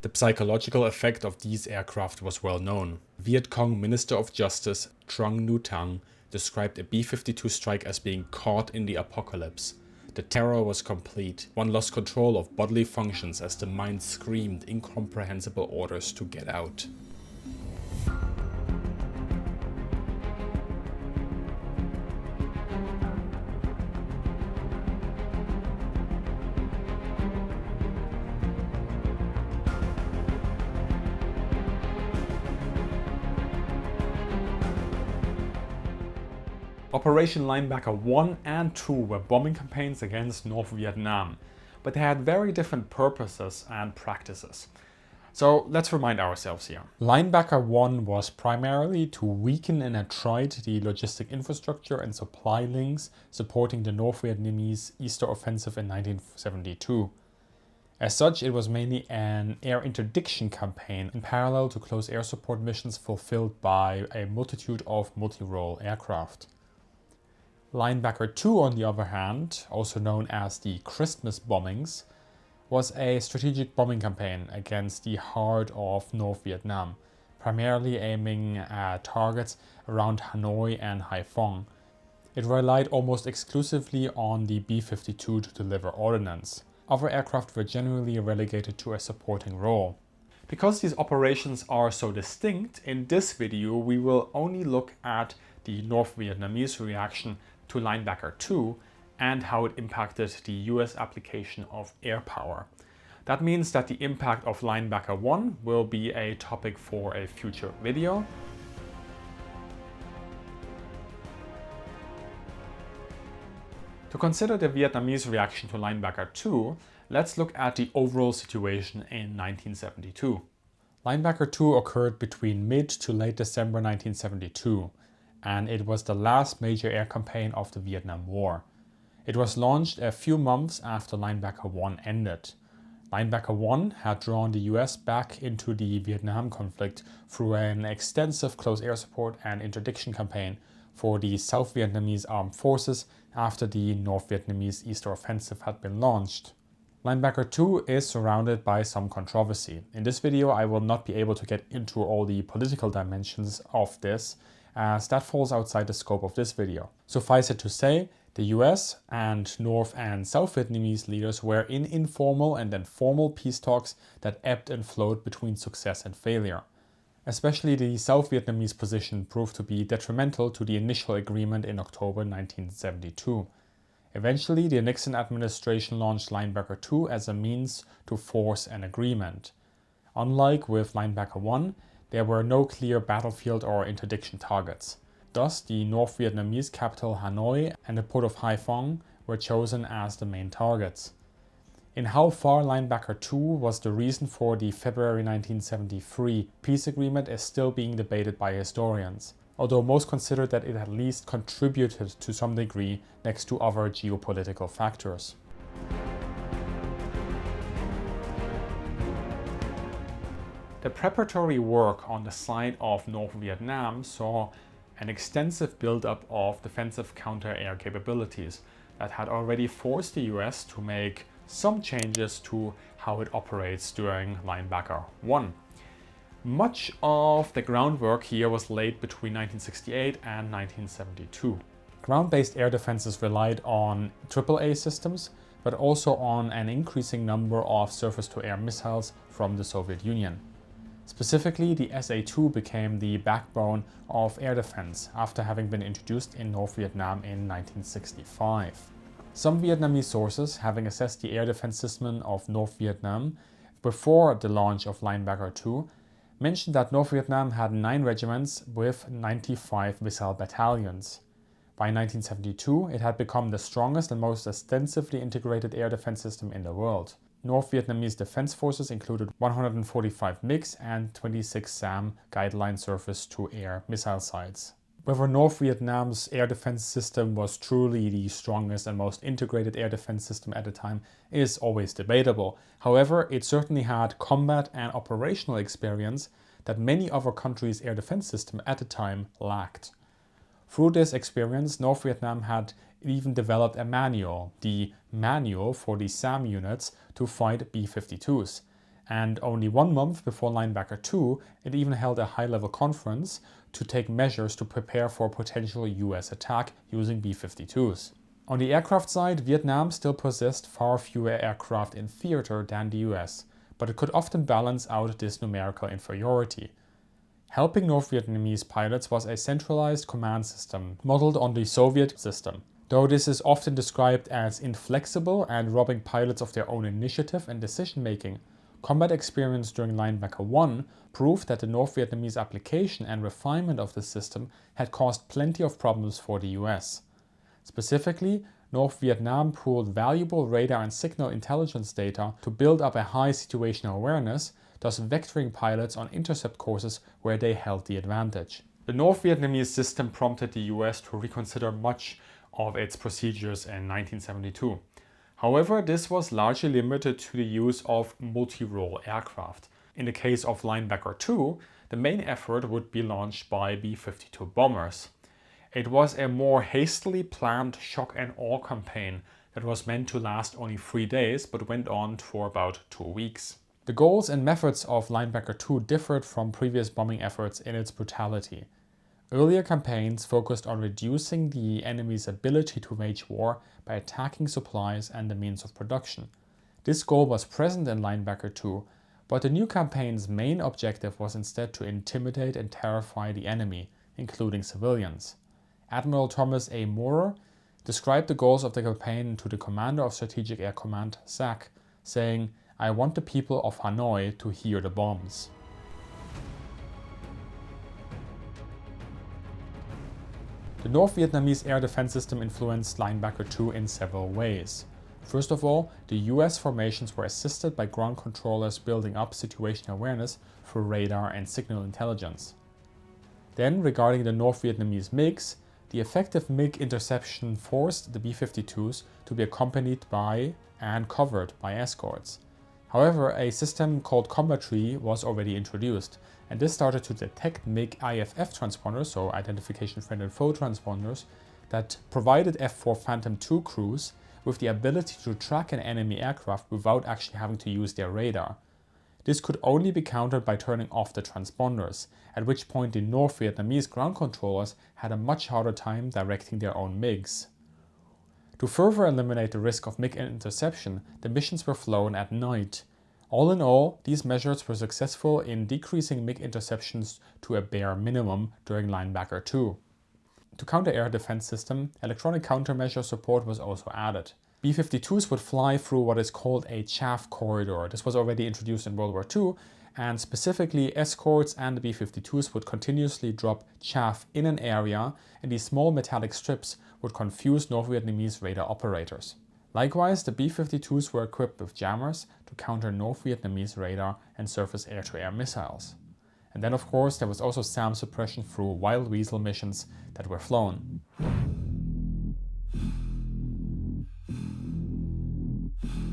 The psychological effect of these aircraft was well known. Viet Cong Minister of Justice Trung Nu Tang described a B-52 strike as being caught in the apocalypse. The terror was complete. One lost control of bodily functions as the mind screamed incomprehensible orders to get out. Operation Linebacker 1 and 2 were bombing campaigns against North Vietnam, but they had very different purposes and practices. So let's remind ourselves here. Linebacker 1 was primarily to weaken and attrite the logistic infrastructure and supply links supporting the North Vietnamese Easter Offensive in 1972. As such, it was mainly an air interdiction campaign in parallel to close air support missions fulfilled by a multitude of multi-role aircraft. Linebacker 2, on the other hand, also known as the Christmas bombings, was a strategic bombing campaign against the heart of North Vietnam, primarily aiming at targets around Hanoi and Haiphong. It relied almost exclusively on the B-52 to deliver ordnance. Other aircraft were generally relegated to a supporting role. Because these operations are so distinct, in this video we will only look at the North Vietnamese reaction to Linebacker 2 and how it impacted the US application of Airpower. That means that the impact of Linebacker 1 will be a topic for a future video. To consider the Vietnamese reaction to Linebacker 2, let's look at the overall situation in 1972. Linebacker 2 occurred between mid to late December 1972, and it was the last major air campaign of the Vietnam War. It was launched a few months after Linebacker 1 ended. Linebacker 1 had drawn the US back into the Vietnam conflict through an extensive close air support and interdiction campaign for the South Vietnamese armed forces after the North Vietnamese Easter Offensive had been launched. Linebacker 2 is surrounded by some controversy. In this video I will not be able to get into all the political dimensions of this, as that falls outside the scope of this video. Suffice it to say, the US and North and South Vietnamese leaders were in informal and then formal peace talks that ebbed and flowed between success and failure. Especially the South Vietnamese position proved to be detrimental to the initial agreement in October 1972. Eventually, the Nixon administration launched Linebacker 2 as a means to force an agreement. Unlike with Linebacker 1, there were no clear battlefield or interdiction targets. Thus, the North Vietnamese capital Hanoi and the port of Haiphong were chosen as the main targets. In how far Linebacker 2 was the reason for the February 1973 peace agreement is still being debated by historians, although most consider that it at least contributed to some degree next to other geopolitical factors. The preparatory work on the side of North Vietnam saw an extensive buildup of defensive counter-air capabilities that had already forced the US to make some changes to how it operates during Linebacker 1. Much of the groundwork here was laid between 1968 and 1972. Ground-based air defenses relied on AAA systems, but also on an increasing number of surface-to-air missiles from the Soviet Union. Specifically, the SA-2 became the backbone of air defense after having been introduced in North Vietnam in 1965. Some Vietnamese sources, having assessed the air defense system of North Vietnam before the launch of Linebacker 2, mentioned that North Vietnam had 9 regiments with 95 missile battalions. By 1972, it had become the strongest and most extensively integrated air defense system in the world. North Vietnamese Defense Forces included 145 MiGs and 26 SAM guideline surface-to-air missile sites. Whether North Vietnam's air defense system was truly the strongest and most integrated air defense system at the time is always debatable. However, it certainly had combat and operational experience that many other countries' air defense system at the time lacked. Through this experience, North Vietnam had even developed a manual, the Manual for the SAM units to fight B-52s, And only 1 month before Linebacker II, it even held a high-level conference to take measures to prepare for a potential US attack using B-52s. On the aircraft side, Vietnam still possessed far fewer aircraft in theater than the US, but it could often balance out this numerical inferiority. Helping North Vietnamese pilots was a centralized command system modeled on the Soviet system. Though this is often described as inflexible and robbing pilots of their own initiative and decision-making, combat experience during Linebacker I proved that the North Vietnamese application and refinement of the system had caused plenty of problems for the US. Specifically, North Vietnam pooled valuable radar and signal intelligence data to build up a high situational awareness, thus vectoring pilots on intercept courses where they held the advantage. The North Vietnamese system prompted the US to reconsider much of its procedures in 1972. However, this was largely limited to the use of multi-role aircraft. In the case of Linebacker II, the main effort would be launched by B-52 bombers. It was a more hastily planned shock and awe campaign that was meant to last only 3 days but went on for about 2 weeks. The goals and methods of Linebacker II differed from previous bombing efforts in its brutality. Earlier campaigns focused on reducing the enemy's ability to wage war by attacking supplies and the means of production. This goal was present in Linebacker II, but the new campaign's main objective was instead to intimidate and terrify the enemy, including civilians. Admiral Thomas A. Moorer described the goals of the campaign to the commander of Strategic Air Command, SAC, saying, "I want the people of Hanoi to hear the bombs." The North Vietnamese air defense system influenced Linebacker II in several ways. First of all, the US formations were assisted by ground controllers building up situational awareness through radar and signal intelligence. Then, regarding the North Vietnamese MiGs, the effective MiG interception forced the B-52s to be accompanied by and covered by escorts. However, a system called Combatry was already introduced, and this started to detect MiG IFF transponders, so identification friend and foe transponders, that provided F-4 Phantom II crews with the ability to track an enemy aircraft without actually having to use their radar. This could only be countered by turning off the transponders, at which point the North Vietnamese ground controllers had a much harder time directing their own MiGs. To further eliminate the risk of MiG interception, the missions were flown at night. All in all, these measures were successful in decreasing MiG interceptions to a bare minimum during Linebacker II. To counter air defense system, electronic countermeasure support was also added. B-52s would fly through what is called a chaff corridor. This was already introduced in World War II, and specifically escorts and the B-52s would continuously drop chaff in an area, and these small metallic strips would confuse North Vietnamese radar operators. Likewise, the B-52s were equipped with jammers to counter North Vietnamese radar and surface air-to-air missiles. And then, of course, there was also SAM suppression through Wild Weasel missions that were flown.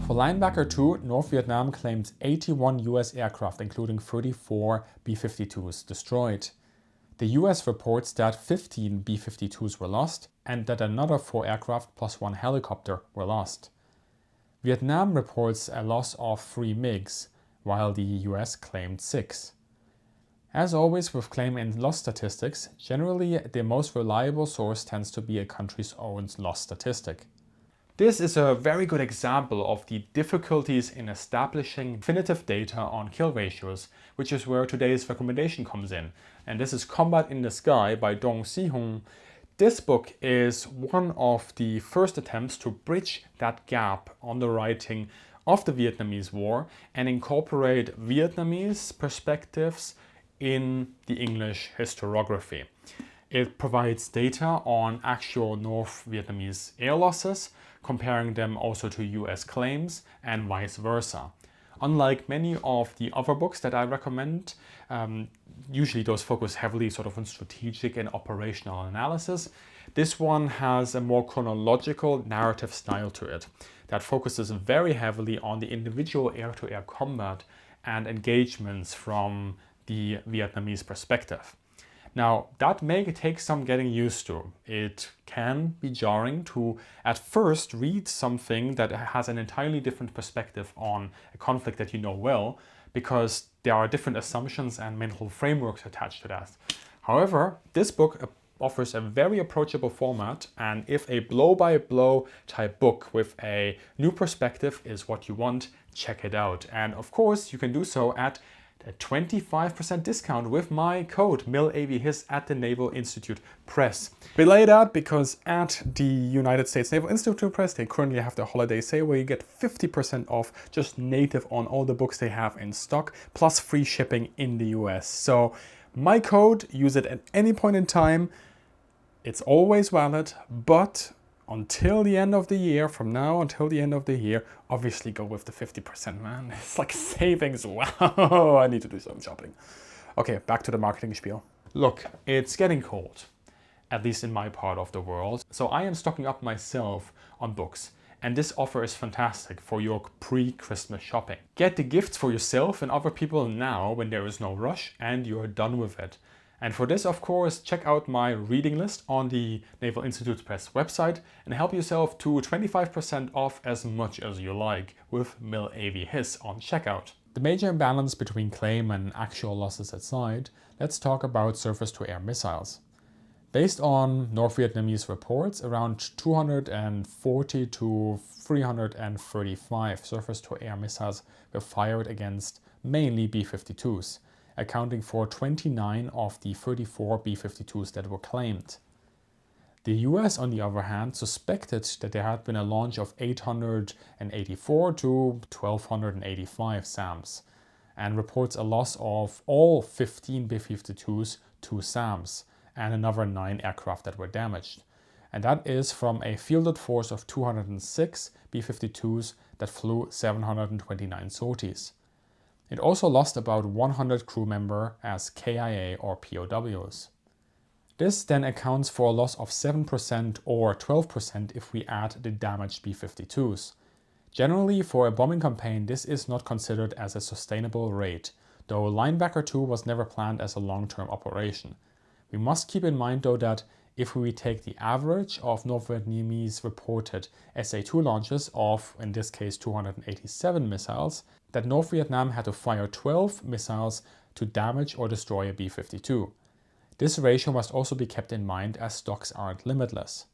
For Linebacker II, North Vietnam claimed 81 US aircraft, including 34 B-52s, destroyed. The US reports that 15 B-52s were lost and that another 4 aircraft plus 1 helicopter were lost. Vietnam reports a loss of 3 MiGs, while the US claimed 6. As always with claim and loss statistics, generally the most reliable source tends to be a country's own loss statistic. This is a very good example of the difficulties in establishing definitive data on kill ratios, which is where today's recommendation comes in. And this is Combat in the Sky by Dong Si-hung. This book is one of the first attempts to bridge that gap on the writing of the Vietnamese War and incorporate Vietnamese perspectives in the English historiography. It provides data on actual North Vietnamese air losses, comparing them also to US claims and vice versa. Unlike many of the other books that I recommend, usually those focus heavily sort of on strategic and operational analysis, this one has a more chronological narrative style to it that focuses very heavily on the individual air-to-air combat and engagements from the Vietnamese perspective. Now, that may take some getting used to. It can be jarring to, at first, read something that has an entirely different perspective on a conflict that you know well, because there are different assumptions and mental frameworks attached to that. However, this book offers a very approachable format, and if a blow-by-blow type book with a new perspective is what you want, check it out. And of course, you can do so at a 25% discount with my code MILAVHIS at the Naval Institute Press. Belay that because at the United States Naval Institute Press, they currently have the holiday sale where you get 50% off just native on all the books they have in stock, plus free shipping in the US. So my code, use it at any point in time. It's always valid, but until the end of the year, from now until the end of the year, obviously go with the 50%, man. It's like savings. Wow, I need to do some shopping. Okay, back to the marketing spiel. Look, it's getting cold, at least in my part of the world. So I am stocking up myself on books. And this offer is fantastic for your pre-Christmas shopping. Get the gifts for yourself and other people now when there is no rush and you're done with it. And for this, of course, check out my reading list on the Naval Institute Press website and help yourself to 25% off as much as you like with MILAVHIS on checkout. The major imbalance between claim and actual losses aside, let's talk about surface-to-air missiles. Based on North Vietnamese reports, around 240 to 335 surface-to-air missiles were fired against mainly B-52s, accounting for 29 of the 34 B-52s that were claimed. The US, on the other hand, suspected that there had been a launch of 884 to 1285 SAMs, and reports a loss of all 15 B-52s to SAMs, and another 9 aircraft that were damaged. And that is from a fielded force of 206 B-52s that flew 729 sorties. It also lost about 100 crew members as KIA or POWs. This then accounts for a loss of 7% or 12% if we add the damaged B-52s. Generally, for a bombing campaign, this is not considered as a sustainable rate, though Linebacker II was never planned as a long-term operation. We must keep in mind though that if we take the average of North Vietnamese reported SA-2 launches of, in this case, 287 missiles, that North Vietnam had to fire 12 missiles to damage or destroy a B-52. This ratio must also be kept in mind as stocks aren't limitless.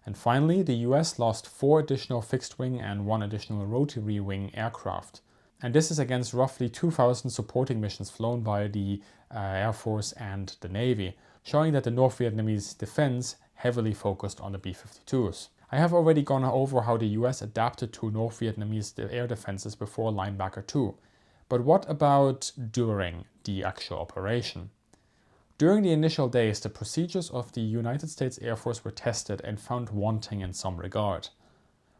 And finally, the US lost 4 additional fixed-wing and 1 additional rotary-wing aircraft. And this is against roughly 2,000 supporting missions flown by the Air Force and the Navy, showing that the North Vietnamese defense heavily focused on the B-52s. I have already gone over how the US adapted to North Vietnamese air defenses before Linebacker II. But what about during the actual operation? During the initial days, the procedures of the United States Air Force were tested and found wanting in some regard.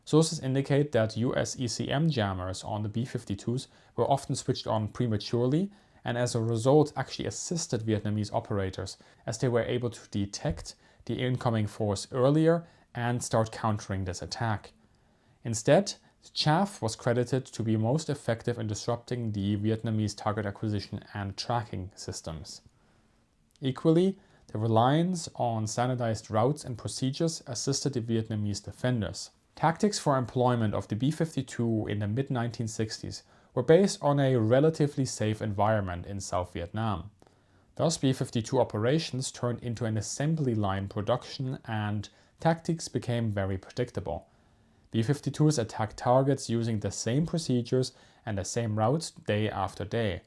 Sources indicate that US ECM jammers on the B-52s were often switched on prematurely and as a result actually assisted Vietnamese operators as they were able to detect the incoming force earlier and start countering this attack. Instead, chaff was credited to be most effective in disrupting the Vietnamese target acquisition and tracking systems. Equally, the reliance on standardized routes and procedures assisted the Vietnamese defenders. Tactics for employment of the B-52 in the mid-1960s were based on a relatively safe environment in South Vietnam. Thus, B-52 operations turned into an assembly line production and tactics became very predictable. B-52s attacked targets using the same procedures and the same routes day after day.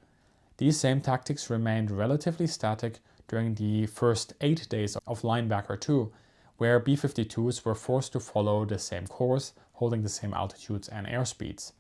These same tactics remained relatively static during the first 8 days of Linebacker II, where B-52s were forced to follow the same course, holding the same altitudes and airspeeds.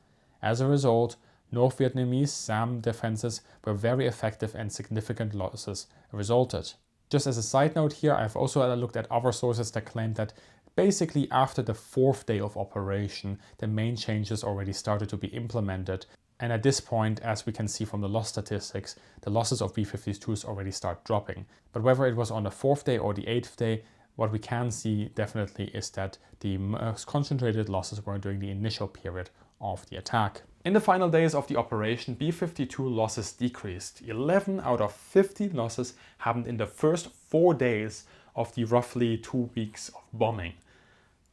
As a result, North Vietnamese SAM defenses were very effective and significant losses resulted. Just as a side note here, I've also looked at other sources that claim that basically after the 4th day of operation, the main changes already started to be implemented. And at this point, as we can see from the loss statistics, the losses of B-52s already start dropping. But whether it was on the 4th day or the 8th day, what we can see definitely is that the most concentrated losses were during the initial period of the attack. In the final days of the operation, B-52 losses decreased. 11 out of 50 losses happened in the first 4 days of the roughly 2 weeks of bombing.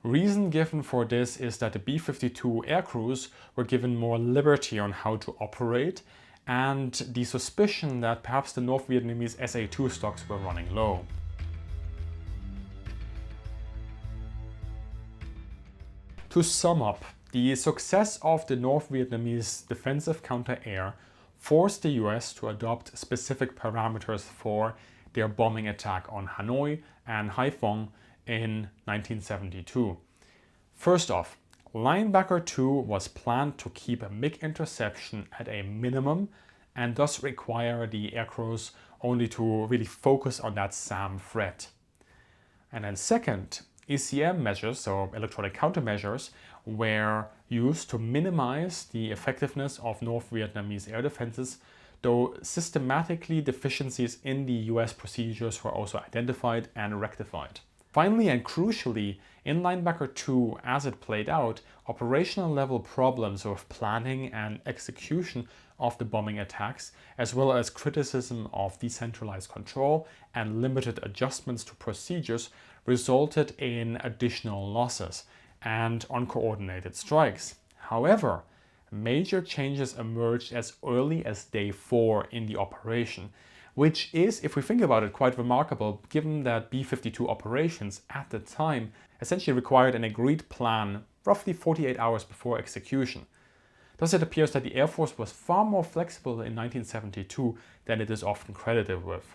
Reason given for this is that the B-52 aircrews were given more liberty on how to operate and the suspicion that perhaps the North Vietnamese SA-2 stocks were running low. To sum up, the success of the North Vietnamese defensive counter-air forced the US to adopt specific parameters for their bombing attack on Hanoi and Haiphong in 1972. First off, Linebacker II was planned to keep a MiG interception at a minimum and thus require the aircrews only to really focus on that SAM threat. And then second, ECM measures, so electronic countermeasures, were used to minimize the effectiveness of North Vietnamese air defenses, though systematically deficiencies in the US procedures were also identified and rectified. Finally and crucially, in Linebacker II, as it played out, operational level problems with planning and execution of the bombing attacks, as well as criticism of decentralized control and limited adjustments to procedures, resulted in additional losses and uncoordinated strikes. However, major changes emerged as early as day 4 in the operation, which is, if we think about it, quite remarkable given that B-52 operations at the time essentially required an agreed plan roughly 48 hours before execution. Thus it appears that the Air Force was far more flexible in 1972 than it is often credited with.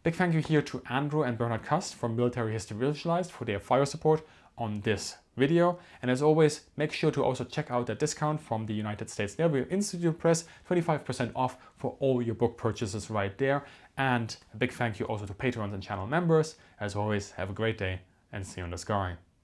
Big thank you here to Andrew and Bernhard Kast from Military History Visualized for their fire support on this video. And as always, make sure to also check out the discount from the United States Naval Institute Press, 25% off for all your book purchases right there. And a big thank you also to patrons and channel members. As always, have a great day and see you in the sky.